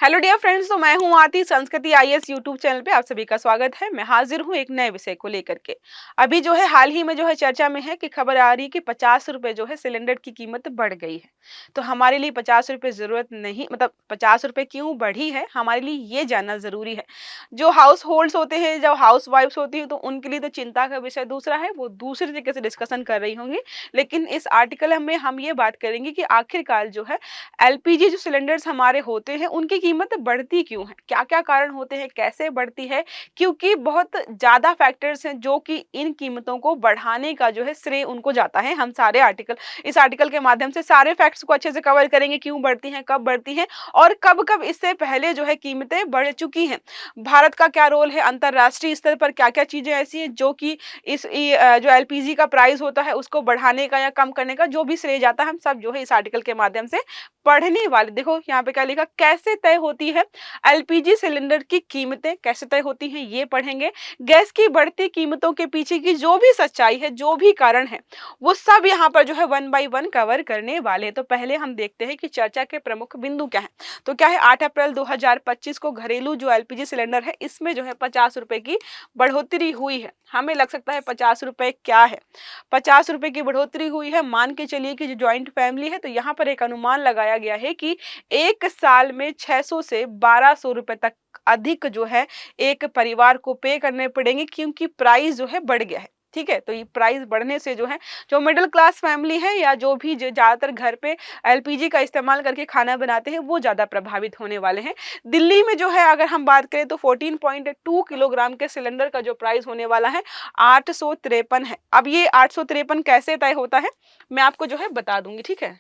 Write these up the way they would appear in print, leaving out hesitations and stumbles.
Hello dear friends, तो मैं हूं आरती संस्कृति आईएएस यूट्यूब चैनल पे आप सभी का स्वागत है। मैं हाजिर हूं एक नए विषय को लेकर के। अभी जो है हाल ही में जो है चर्चा में है कि खबर आ रही है कि 50 रुपए जो है सिलेंडर की कीमत बढ़ गई है। तो हमारे लिए 50 रुपए जरूरत नहीं, मतलब 50 रुपए क्यों बढ़ी है, हमारे लिए ये जानना जरूरी है। जो हाउस होल्ड्स होते हैं, जो हाउस वाइफ्स होती है, तो उनके लिए तो चिंता का विषय दूसरा है, वो दूसरे तरीके से डिस्कशन कर रही होंगी। लेकिन इस आर्टिकल में हम ये बात करेंगे कि आखिरकार जो है एलपीजी जो सिलेंडर्स हमारे होते हैं उनकी कीमत बढ़ती क्यों है, क्या-क्या कारण होते हैं, कैसे बढ़ती है, क्योंकि बहुत ज़्यादा फैक्टर्स हैं जो कि इन कीमतों को बढ़ाने का जो है श्रेय उनको जाता है। हम सारे आर्टिकल इस आर्टिकल के माध्यम से सारे फैक्ट्स को अच्छे से कवर करेंगे, क्यों बढ़ती हैं, कब बढ़ती हैं और कब-कब इससे पहले जो है कीमतें बढ़ चुकी हैं। भारत का क्या रोल है, अंतर्राष्ट्रीय स्तर पर क्या-क्या चीज़ें ऐसी हैं जो कि जो एलपीजी का प्राइस होता है उसको बढ़ाने का या कम करने का जो भी श्रेय जाता है, हम सब जो है इस आर्टिकल के माध्यम से पढ़ने वाले। देखो यहाँ पे क्या लिखा, कैसे तय होती है एलपीजी सिलेंडर की कीमतें, कैसे तय होती हैं ये पढ़ेंगे। गैस की बढ़ती कीमतों के पीछे की जो भी सच्चाई है, जो भी कारण है, वो सब यहाँ पर जो है वन बाय वन कवर करने वाले हैं। तो पहले हम देखते हैं कि चर्चा के प्रमुख बिंदु क्या है। तो क्या है, 8 अप्रैल 2025 को घरेलू जो एलपीजी सिलेंडर है इसमें जो है 50 रुपए की बढ़ोतरी हुई है। हमें लग सकता है 50 रुपए क्या है, 50 रुपए की बढ़ोतरी हुई है। मान के चलिए कि जो ज्वाइंट फैमिली है, तो यहाँ पर एक अनुमान लगाया गया है कि एक साल में 600 से 1200 रुपए तक अधिक जो है एक परिवार को पे करने पड़ेंगे, क्योंकि प्राइस जो है बढ़ गया है। ठीक है, तो ये प्राइस बढ़ने से जो है जो मिडिल क्लास फैमिली है या जो भी ज्यादातर घर पे एलपीजी का इस्तेमाल करके खाना बनाते हैं वो ज्यादा प्रभावित होने वाले हैं। दिल्ली में जो है अगर हम बात करें तो 14.2 किलोग्राम के सिलेंडर का जो प्राइस होने वाला है 853 है। अब ये 853 कैसे तय होता है मैं आपको जो है बता दूंगी। ठीक है,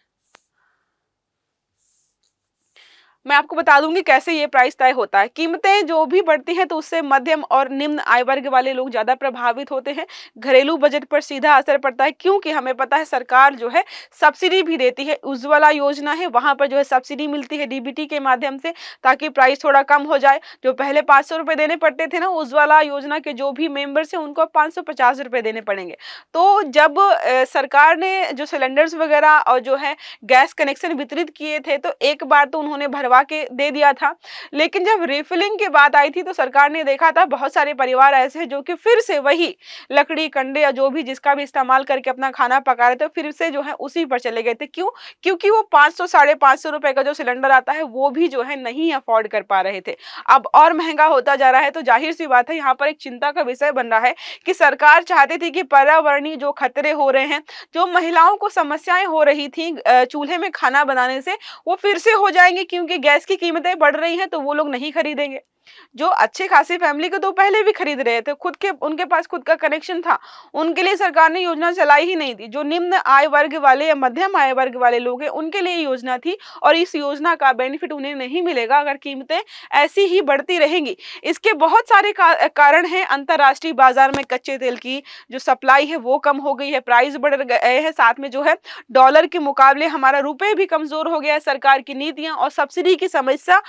मैं आपको बता दूंगी कैसे ये प्राइस तय होता है। कीमतें जो भी बढ़ती हैं तो उससे मध्यम और निम्न आय वर्ग वाले लोग ज्यादा प्रभावित होते हैं। घरेलू बजट पर सीधा असर पड़ता है, क्योंकि हमें पता है सरकार जो है सब्सिडी भी देती है। उज्ज्वला योजना है, वहां पर जो है सब्सिडी मिलती है डीबीटी के माध्यम से, ताकि प्राइस थोड़ा कम हो जाए। जो पहले 500 रुपए देने पड़ते थे ना, उज्ज्वला योजना के जो भी मेंबर्स हैं उनको 550 रुपए देने पड़ेंगे। तो जब सरकार ने जो सिलेंडर्स वगैरह और जो है गैस कनेक्शन वितरित किए थे, तो एक बार तो उन्होंने भरवा के दे दिया था, लेकिन जब रिफिलिंग की बात आई थी तो सरकार ने देखा था बहुत सारे परिवार ऐसे हैं जो कि फिर से वही लकड़ी कंडे या जो भी जिसका भी इस्तेमाल करके अपना खाना पका रहे थे, फिर से जो है उसी पर चले गए थे। क्यों? क्योंकि वो 500 550 रुपए का जो सिलेंडर आता है वो भी जो है नहीं अफोर्ड कर पा रहे थे। अब और महंगा होता जा रहा है, तो जाहिर सी बात है यहाँ पर एक चिंता का विषय बन रहा है कि सरकार चाहती थी कि पर्यावरणीय जो खतरे हो रहे हैं, जो महिलाओं को समस्याएं हो रही थी चूल्हे में खाना बनाने से, वो फिर से हो जाएंगे, क्योंकि गैस की कीमतें बढ़ रही हैं तो वो लोग नहीं खरीदेंगे। जो अच्छे खासी फैमिली के तो पहले भी खरीद रहे थे, खुद के उनके पास खुद का कनेक्शन था, उनके लिए सरकार ने योजना चलाई ही नहीं थी। जो निम्न आय वर्ग वाले या मध्यम आय वर्ग वाले लोग हैं उनके लिए योजना थी, और इस योजना का बेनिफिट उन्हें नहीं मिलेगा अगर कीमतें ऐसी ही बढ़ती रहेंगी। इसके बहुत सारे कारण हैं। अंतरराष्ट्रीय बाजार में कच्चे तेल की जो सप्लाई है वो कम हो गई है, प्राइस बढ़ गए हैं। साथ में जो है डॉलर के मुकाबले हमारा रुपए भी कमजोर हो गया है। सरकार की नीतियां और सब्सिडी की समस्या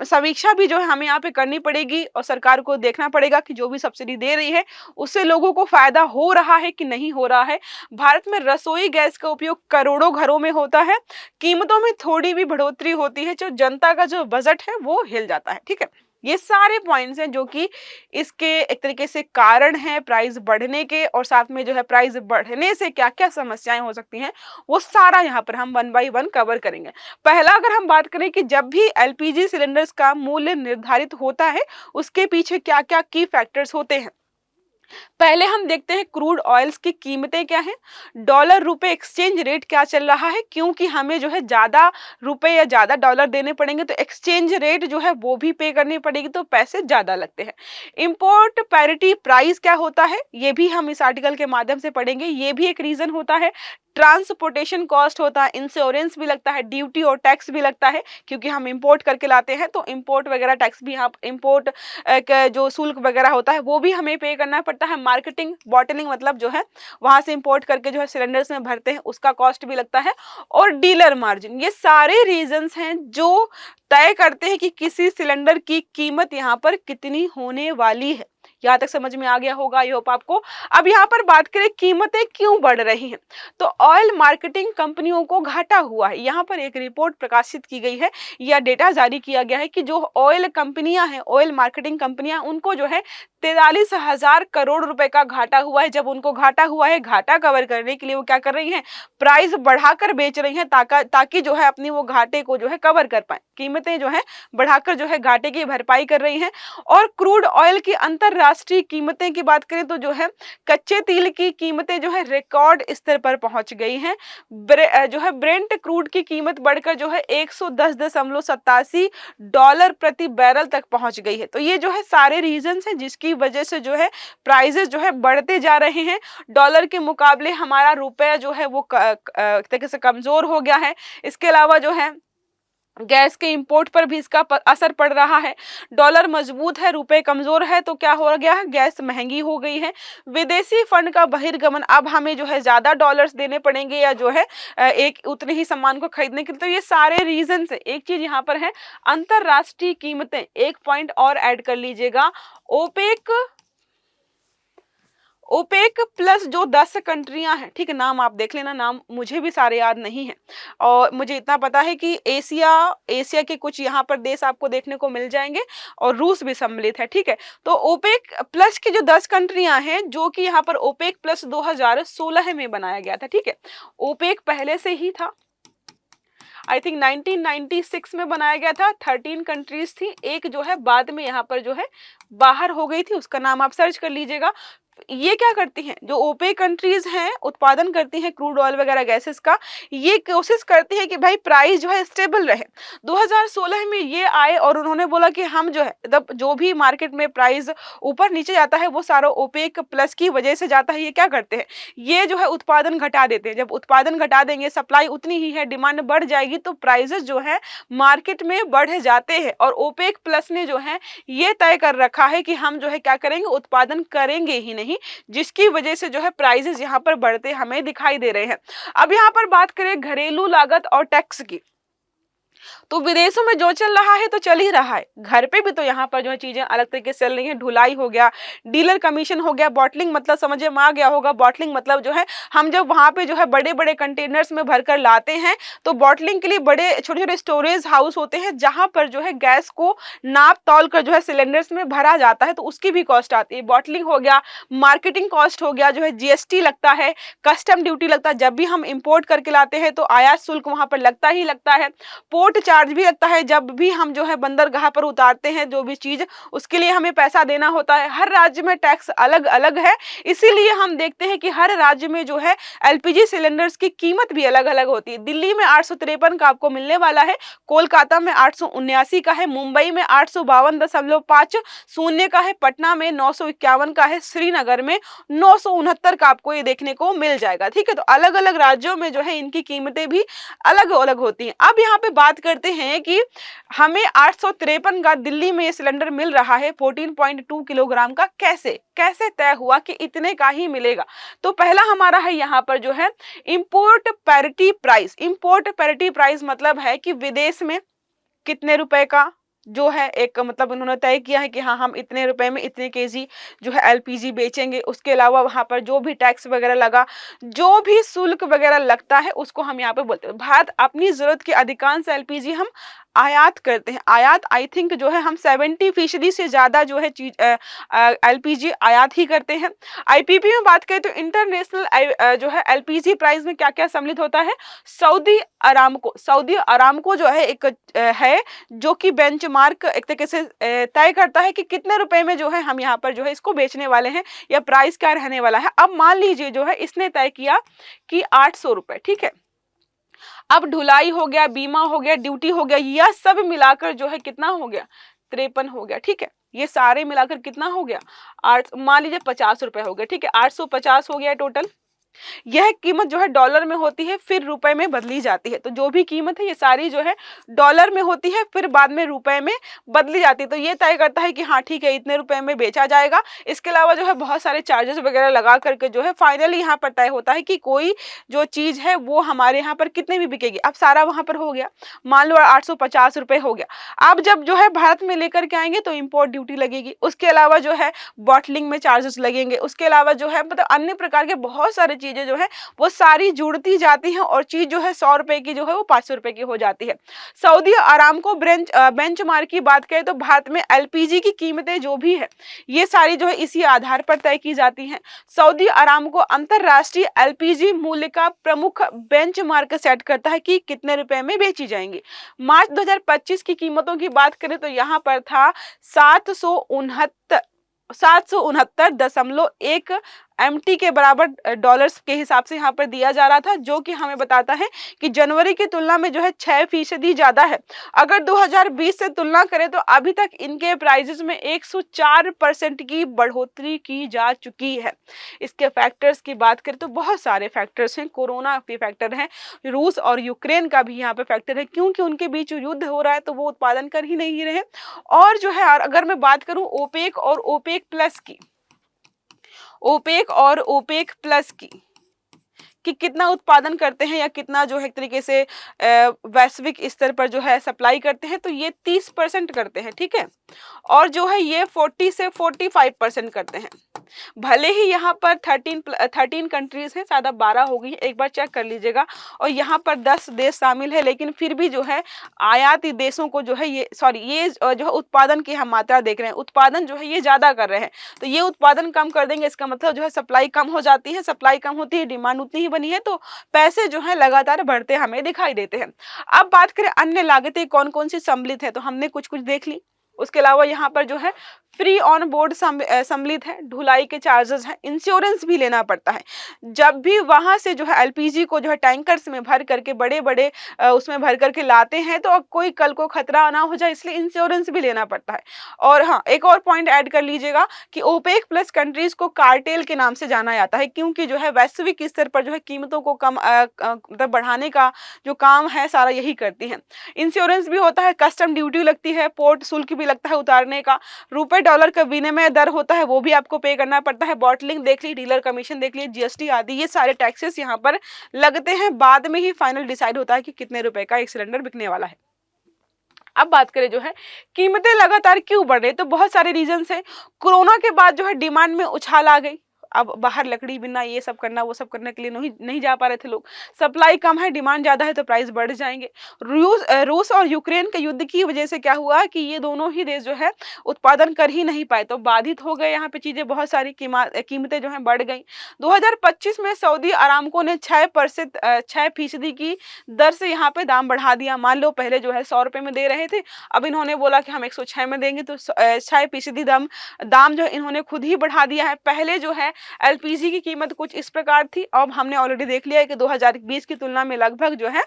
समीक्षा भी जो है हमें यहाँ पे करनी पड़ेगी, और सरकार को देखना पड़ेगा कि जो भी सब्सिडी दे रही है उससे लोगों को फायदा हो रहा है कि नहीं हो रहा है। भारत में रसोई गैस का उपयोग करोड़ों घरों में होता है, कीमतों में थोड़ी भी बढ़ोतरी होती है, जो जनता का जो बजट है वो हिल जाता है। ठीक है, ये सारे पॉइंट्स हैं जो कि इसके एक तरीके से कारण हैं प्राइस बढ़ने के, और साथ में जो है प्राइस बढ़ने से क्या क्या समस्याएं हो सकती हैं वो सारा यहाँ पर हम वन बाय वन कवर करेंगे। पहला अगर हम बात करें कि जब भी एलपीजी सिलेंडर्स का मूल्य निर्धारित होता है उसके पीछे क्या क्या की फैक्टर्स होते हैं। पहले हम देखते हैं क्रूड ऑयल्स की कीमतें क्या हैं, डॉलर रुपए एक्सचेंज रेट क्या चल रहा है, क्योंकि हमें जो है ज्यादा रुपए या ज्यादा डॉलर देने पड़ेंगे तो एक्सचेंज रेट जो है वो भी पे करनी पड़ेगी, तो पैसे ज्यादा लगते हैं। इंपोर्ट पैरिटी प्राइस क्या होता है ये भी हम इस आर्टिकल के माध्यम से पढ़ेंगे, ये भी एक रीजन होता है। ट्रांसपोर्टेशन कॉस्ट होता है, इंश्योरेंस भी लगता है, ड्यूटी और टैक्स भी लगता है, क्योंकि हम इंपोर्ट करके लाते हैं तो इंपोर्ट वगैरह टैक्स भी, यहाँ इंपोर्ट जो शुल्क वगैरह होता है वो भी हमें पे करना पड़ता है। मार्केटिंग बॉटलिंग मतलब जो है वहां से इंपोर्ट करके जो है सिलेंडर्स में भरते हैं उसका कॉस्ट भी लगता है, और डीलर मार्जिन। ये सारे रीजंस हैं जो तय करते हैं कि किसी सिलेंडर की कीमत यहाँ पर कितनी होने वाली है। यहाँ तक समझ में आ गया होगा, आई होप आपको। अब यहाँ पर बात करें कीमतें क्यों बढ़ रही हैं, तो ऑयल मार्केटिंग कंपनियों को घाटा हुआ है। यहाँ पर एक रिपोर्ट प्रकाशित की गई है या डेटा जारी किया गया है कि जो ऑयल कंपनियां हैं, ऑयल मार्केटिंग कंपनियां, उनको जो है 43,000 करोड़ रुपए का घाटा हुआ है। जब उनको घाटा हुआ है, घाटा कवर करने के लिए वो क्या कर रही हैं, प्राइस बढ़ाकर बेच रही हैं ताकि जो है अपनी वो घाटे को जो है कवर कर पाए। कीमतें जो है बढ़ाकर जो है घाटे की भरपाई कर रही हैं। और क्रूड ऑयल की अंतरराष्ट्रीय कीमतें की बात करें तो जो है कच्चे तेल की कीमतें जो है रिकॉर्ड स्तर पर पहुंच गई हैं। जो है ब्रेंट क्रूड की कीमत बढ़कर जो है 110.87 डॉलर प्रति बैरल तक पहुंच गई है। तो ये जो है सारे रीजंस हैं जिसकी वजह से जो है प्राइसेस जो है बढ़ते जा रहे हैं। डॉलर के मुकाबले हमारा रुपया जो है वो तरीके से कमजोर हो गया है। इसके अलावा जो है गैस के इंपोर्ट पर भी इसका असर पड़ रहा है। डॉलर मजबूत है, रुपए कमजोर है, तो क्या हो गया है, गैस महंगी हो गई है। विदेशी फंड का बहिर्गमन, अब हमें जो है ज्यादा डॉलर्स देने पड़ेंगे या जो है एक उतने ही सामान को खरीदने के लिए। तो ये सारे रीजन है। एक चीज यहाँ पर है अंतरराष्ट्रीय कीमतें, एक पॉइंट और ऐड कर लीजिएगा, ओपेक प्लस जो 10 कंट्रियां हैं, ठीक है, नाम आप देख लेना, नाम मुझे भी सारे याद नहीं है और मुझे इतना पता है कि एशिया के कुछ यहाँ पर देश आपको देखने को मिल जाएंगे और रूस भी सम्मिलित है, ठीक है। तो ओपेक प्लस की जो 10 कंट्रियां हैं, जो कि यहाँ पर ओपेक प्लस 2016 में बनाया गया था, ठीक है। ओपेक पहले से ही था, आई थिंक 1996 में बनाया गया था। 13 कंट्रीज थी, एक जो है बाद में यहाँ पर जो है बाहर हो गई थी, उसका नाम आप सर्च कर लीजिएगा। ये क्या करती हैं, जो ओपेक कंट्रीज हैं, उत्पादन करती हैं क्रूड ऑयल वगैरह गैसेस का, ये कोशिश करती है कि भाई प्राइस जो है स्टेबल रहे। 2016 में ये आए और उन्होंने बोला कि हम जो है जो भी मार्केट में प्राइस ऊपर नीचे जाता है वो सारा ओपेक प्लस की वजह से जाता है। ये क्या करते हैं, ये जो है उत्पादन घटा देते हैं। जब उत्पादन घटा देंगे, सप्लाई उतनी ही है, डिमांड बढ़ जाएगी, तो प्राइसेस जो है मार्केट में बढ़ जाते हैं। और ओपेक प्लस ने जो है ये तय कर रखा है कि हम जो है क्या करेंगे, उत्पादन करेंगे ही नहीं, जिसकी वजह से जो है प्राइसेस यहां पर बढ़ते हमें दिखाई दे रहे हैं। अब यहां पर बात करें घरेलू लागत और टैक्स की, तो विदेशों में जो चल रहा है तो चल ही रहा है, घर पे भी तो यहाँ पर जो है चीजें अलग तरीके से चल रही हैं। ढुलाई हो गया, डीलर कमीशन हो गया, बॉटलिंग मतलब समझ में आ गया होगा। बॉटलिंग मतलब जो है हम जब वहां पे जो है बड़े बड़े कंटेनर्स में भरकर लाते हैं, तो बॉटलिंग के लिए बड़े छोटे छोटे स्टोरेज हाउस होते हैं जहां पर जो है गैस को नाप तौल कर जो है सिलेंडर्स में भरा जाता है, तो उसकी भी कॉस्ट आती है। बॉटलिंग हो गया, मार्केटिंग कॉस्ट हो गया, जो है जीएसटी लगता है, कस्टम ड्यूटी लगता है। जब भी हम इंपोर्ट करके लाते हैं तो आयात शुल्क वहां पर लगता ही लगता है। पोर्ट चार्ज भी लगता है, जब भी हम जो है बंदरगाह पर उतारते हैं जो भी चीज, उसके लिए हमें पैसा देना होता है। हर राज्य में टैक्स अलग अलग है, इसीलिए हम देखते हैं कि हर राज्य में जो है एलपीजी सिलेंडर्स की कीमत भी अलग अलग होती है। दिल्ली में 853 का आपको मिलने वाला है, कोलकाता में 879 का है, मुंबई में 852.50 का है, पटना में 951 का है, श्रीनगर में 969 का आपको ये देखने को मिल जाएगा, ठीक है। तो अलग अलग राज्यों में जो है इनकी कीमतें भी अलग अलग होती हैं। अब यहाँ पे बात करते हैं कि हमें 853 का दिल्ली में ये सिलेंडर मिल रहा है 14.2 किलोग्राम का, कैसे तय हुआ कि इतने का ही मिलेगा। तो पहला हमारा है यहाँ पर जो है import parity price. Import parity price मतलब है कि विदेश में कितने रुपए का जो है एक मतलब उन्होंने तय किया है कि हाँ हम इतने रुपए में इतने केजी जो है एलपीजी बेचेंगे। उसके अलावा वहां पर जो भी टैक्स वगैरह लगा, जो भी शुल्क वगैरह लगता है, उसको हम यहाँ पे बोलते हैं। भारत अपनी जरूरत के अधिकांश एलपीजी हम आयात करते हैं। आयात आई थिंक जो है हम 70% से ज्यादा जो है चीज एलपीजी आयात ही करते हैं। आईपीपी में बात करें तो इंटरनेशनल जो है एलपीजी प्राइस में क्या क्या सम्मिलित होता है, सऊदी अरामको जो है एक है जो कि बेंचमार्क एक तरीके से तय करता है कि कितने रुपए में जो है हम यहाँ पर जो है इसको बेचने वाले हैं या प्राइस क्या रहने वाला है। अब मान लीजिए जो है इसने तय किया कि 800 रुपए, ठीक है। अब ढुलाई हो गया, बीमा हो गया, ड्यूटी हो गया, यह सब मिलाकर जो है कितना हो गया, 53 हो गया, ठीक है। ये सारे मिलाकर कितना हो गया, मान लीजिए 50 रुपए हो गए, ठीक है। 850 हो गया टोटल, यह कीमत जो है डॉलर में होती है, फिर रुपए में बदली जाती है। तो जो भी कीमत है ये सारी जो है डॉलर में होती है, फिर बाद में रुपए में बदली जाती है। तो ये तय करता है कि हाँ ठीक है, इतने रुपए में बेचा जाएगा। इसके अलावा जो है बहुत सारे चार्जेस वगैरह लगा करके जो है फाइनली यहाँ पर तय होता है कि कोई जो चीज है वो हमारे यहाँ पर कितने में बिकेगी। अब सारा वहां पर हो गया, मान लो 850 रुपए हो गया। अब जब जो है भारत में लेकर के आएंगे तो इम्पोर्ट ड्यूटी लगेगी, उसके अलावा जो है बॉटलिंग में चार्जेस लगेंगे, उसके अलावा जो है मतलब अन्य प्रकार के बहुत सारे चीजें जो है वो सारी जुड़ती जाती हैं और चीज जो है 100 रुपए की जो है वो 500 रुपए की हो जाती है। सऊदी अरामको बेंचमार्क की बात करें तो भारत में एलपीजी की कीमतें जो भी है ये सारी जो है इसी आधार पर तय की जाती हैं। सऊदी अरामको अंतरराष्ट्रीय एलपीजी मूल्य का प्रमुख बेंचमार्क सेट करता है कि कितने रुपए में बेची जाएंगी। मार्च 2025 की कीमतों की बात करें तो यहाँ पर था 769.1 एमटी के बराबर डॉलर्स के हिसाब से यहाँ पर दिया जा रहा था, जो कि हमें बताता है कि जनवरी की तुलना में जो है 6% ज्यादा है। अगर 2020 से तुलना करें तो अभी तक इनके प्राइजेस में 104% की बढ़ोतरी की जा चुकी है। इसके फैक्टर्स की बात करें तो बहुत सारे फैक्टर्स हैं, कोरोना भी फैक्टर है, रूस और यूक्रेन का भी यहाँ पे फैक्टर है, क्योंकि उनके बीच युद्ध हो रहा है तो वो उत्पादन कर ही नहीं रहे। और जो है अगर मैं बात करूं ओपेक और ओपेक प्लस की, ओपेक और ओपेक प्लस की कि कितना उत्पादन करते हैं या कितना जो है एक तरीके से वैश्विक स्तर पर जो है सप्लाई करते हैं, तो ये 30% करते हैं, ठीक है। और जो है ये 40 से 45% करते हैं। भले ही यहाँ पर 13 कंट्रीज हैं, शायद अब 12 हो गई, एक बार चेक कर लीजिएगा, और यहाँ पर 10 देश शामिल है, लेकिन फिर भी जो है आयाती देशों को जो है ये जो है उत्पादन की हम मात्रा देख रहे हैं, उत्पादन जो है ये ज्यादा कर रहे हैं। तो ये उत्पादन कम कर देंगे, इसका मतलब जो है सप्लाई कम हो जाती है, सप्लाई कम होती है, डिमांड उतनी ही बनी है, तो पैसे जो है लगातार बढ़ते हमें दिखाई देते हैं। अब बात करें अन्य लागतें कौन कौन सी सम्मिलित है, तो हमने कुछ कुछ देख ली। उसके अलावा यहाँ पर जो है फ्री ऑन बोर्ड सम्मिलित है, ढुलाई के चार्जेस हैं, इंश्योरेंस भी लेना पड़ता है। जब भी वहां से जो है एलपीजी को जो है टैंकर्स में भर करके बड़े बड़े उसमें भर करके लाते हैं तो अब कोई कल को खतरा ना हो जाए, इसलिए इंश्योरेंस भी लेना पड़ता है। और हाँ, एक और पॉइंट ऐड कर लीजिएगा कि ओपेक प्लस कंट्रीज को कार्टेल के नाम से जाना जाता है, क्योंकि जो है वैश्विक स्तर पर जो है कीमतों को कम मतलब बढ़ाने का जो काम है सारा यही करती है। इंश्योरेंस भी होता है, कस्टम ड्यूटी लगती है, पोर्ट शुल्क भी लगता है उतारने का, रुपए डॉलर का विनिमय दर होता है वो भी आपको पे करना पड़ता है, बॉटलिंग देख ली, डीलर कमीशन देख ली, जीएसटी आदि ये सारे टैक्सेस यहाँ पर लगते हैं। बाद में ही फाइनल डिसाइड होता है कि कितने रुपए का एक सिलेंडर बिकने वाला है। अब बात करें जो है कीमतें लगातार क्यों बढ़ रही, तो बहुत सारे रीजंस हैं। कोरोना के बाद जो है डिमांड में उछाल आ गई, अब बाहर लकड़ी बिनना, ये सब करना, वो सब करने के लिए नहीं जा पा रहे थे लोग। सप्लाई कम है, डिमांड ज्यादा है, तो प्राइस बढ़ जाएंगे। रूस और यूक्रेन के युद्ध की वजह से क्या हुआ कि ये दोनों ही देश जो है उत्पादन कर ही नहीं पाए, तो बाधित हो गए। यहाँ पे चीजें बहुत सारी कीमतें जो है बढ़ गई। 2025 में सऊदी अरामको ने 6% की दर से यहाँ पे दाम बढ़ा दिया। मान लो पहले जो है 100 रुपए में दे रहे थे, अब इन्होंने बोला कि हम 106 में देंगे, तो 6% दाम जो इन्होंने खुद ही बढ़ा दिया है। पहले जो है एलपीजी की कीमत कुछ इस प्रकार थी, अब हमने ऑलरेडी देख लिया है कि 2020 की तुलना में लगभग जो है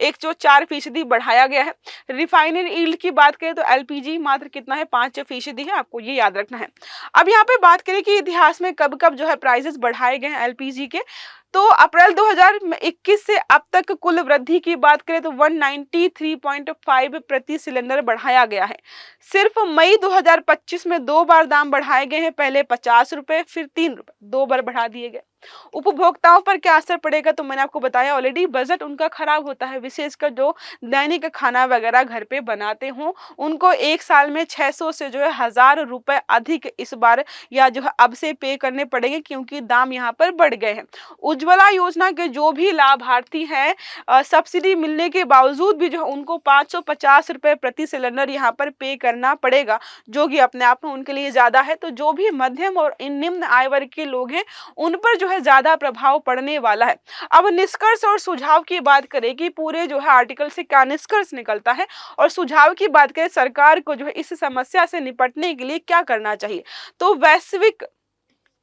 104% बढ़ाया गया है। रिफाइनरी यील्ड की बात करें तो एलपीजी मात्र कितना है, 5% है, आपको ये याद रखना है। अब यहाँ पे बात करें कि इतिहास में कब कब जो है प्राइसेस बढ़ाए गए हैं एलपीजी के, तो अप्रैल 2021 से अब तक कुल वृद्धि की बात करें तो 193.5 प्रति सिलेंडर बढ़ाया गया है। सिर्फ मई 2025 में 2 बार दाम बढ़ाए गए हैं, पहले 50 रुपए फिर 3 रुपए, 2 बार बढ़ा दिए गए। उपभोक्ताओं पर क्या असर पड़ेगा, तो मैंने आपको बताया ऑलरेडी, बजट उनका खराब होता है, विशेषकर जो दैनिक खाना वगैरह घर पे बनाते हों, उनको एक साल में 600 से जो है 1000 रुपए अधिक इस बार या जो है अब से पे करने पड़ेंगे, क्योंकि दाम यहाँ पर बढ़ गए हैं। उज्ज्वला योजना के जो भी लाभार्थी हैं सब्सिडी मिलने के बावजूद भी जो है उनको 550 रुपए प्रति सिलेंडर यहाँ पर पे करना पड़ेगा, जो कि अपने आप में उनके लिए ज्यादा है। तो जो भी मध्यम और निम्न आय वर्ग के लोग हैं उन पर जो है ज्यादा प्रभाव पड़ने वाला है। अब निष्कर्ष और सुझाव की बात करें कि पूरे जो है आर्टिकल से क्या निष्कर्ष निकलता है, और सुझाव की बात करें सरकार को जो है इस समस्या से निपटने के लिए क्या करना चाहिए, तो वैश्विक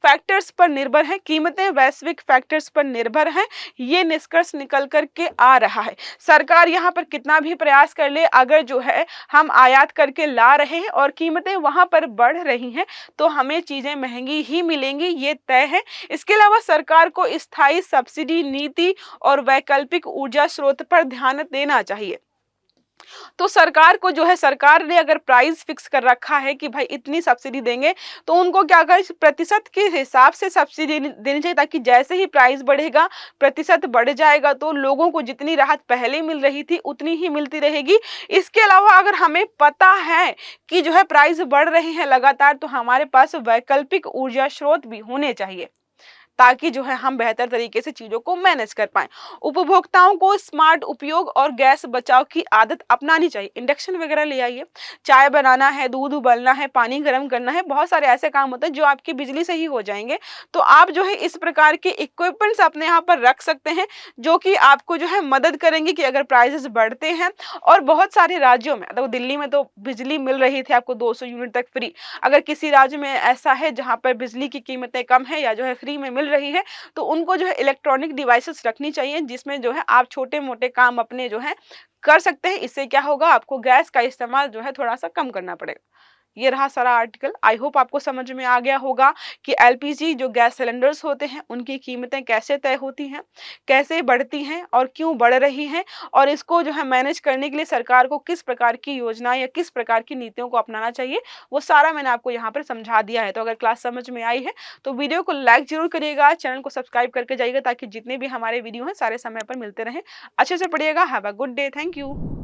फैक्टर्स पर निर्भर हैं, कीमतें वैश्विक फैक्टर्स पर निर्भर हैं, ये निष्कर्ष निकल कर के आ रहा है। सरकार यहाँ पर कितना भी प्रयास कर ले, अगर जो है हम आयात करके ला रहे हैं और कीमतें वहाँ पर बढ़ रही हैं तो हमें चीज़ें महंगी ही मिलेंगी, ये तय है। इसके अलावा सरकार को स्थायी सब्सिडी नीति और वैकल्पिक ऊर्जा स्रोत पर ध्यान देना चाहिए। तो सरकार को जो है, सरकार ने अगर प्राइस फिक्स कर रखा है कि भाई इतनी सब्सिडी देंगे, तो उनको क्या करें, प्रतिशत के हिसाब से सब्सिडी देनी चाहिए, ताकि जैसे ही प्राइस बढ़ेगा प्रतिशत बढ़ जाएगा तो लोगों को जितनी राहत पहले मिल रही थी उतनी ही मिलती रहेगी। इसके अलावा अगर हमें पता है कि जो है प्राइस बढ़ रहे हैं लगातार, तो हमारे पास वैकल्पिक ऊर्जा स्रोत भी होने चाहिए, ताकि जो है हम बेहतर तरीके से चीजों को मैनेज कर पाएं। उपभोक्ताओं को स्मार्ट उपयोग और गैस बचाव की आदत अपनानी चाहिए। इंडक्शन वगैरह ले आइए, चाय बनाना है, दूध उबालना है, पानी गर्म करना है, बहुत सारे ऐसे काम होते हैं जो आपकी बिजली से ही हो जाएंगे। तो आप जो है इस प्रकार के इक्विपमेंट्स अपने यहाँ पर रख सकते हैं, जो कि आपको जो है मदद करेंगे कि अगर प्राइसेस बढ़ते हैं। और बहुत सारे राज्यों में, तो दिल्ली में तो बिजली मिल रही थी आपको 200 यूनिट तक फ्री। अगर किसी राज्य में ऐसा है जहाँ पर बिजली की कीमतें कम है या जो है फ्री में मिल रही है, तो उनको जो है इलेक्ट्रॉनिक डिवाइसेस रखनी चाहिए, जिसमें जो है आप छोटे मोटे काम अपने जो है कर सकते हैं। इससे क्या होगा, आपको गैस का इस्तेमाल जो है थोड़ा सा कम करना पड़ेगा। ये रहा सारा आर्टिकल। आई होप आपको समझ में आ गया होगा कि एलपीजी जो गैस सिलेंडर्स होते हैं उनकी कीमतें कैसे तय होती हैं, कैसे बढ़ती हैं और क्यों बढ़ रही हैं, और इसको जो है मैनेज करने के लिए सरकार को किस प्रकार की योजना या किस प्रकार की नीतियों को अपनाना चाहिए, वो सारा मैंने आपको यहाँ पर समझा दिया है। तो अगर क्लास समझ में आई है तो वीडियो को लाइक जरूर करिएगा, चैनल को सब्सक्राइब करके जाइएगा, ताकि जितने भी हमारे वीडियो हैं सारे समय पर मिलते रहें। अच्छे से पढ़िएगा। Have a good day. Thank you.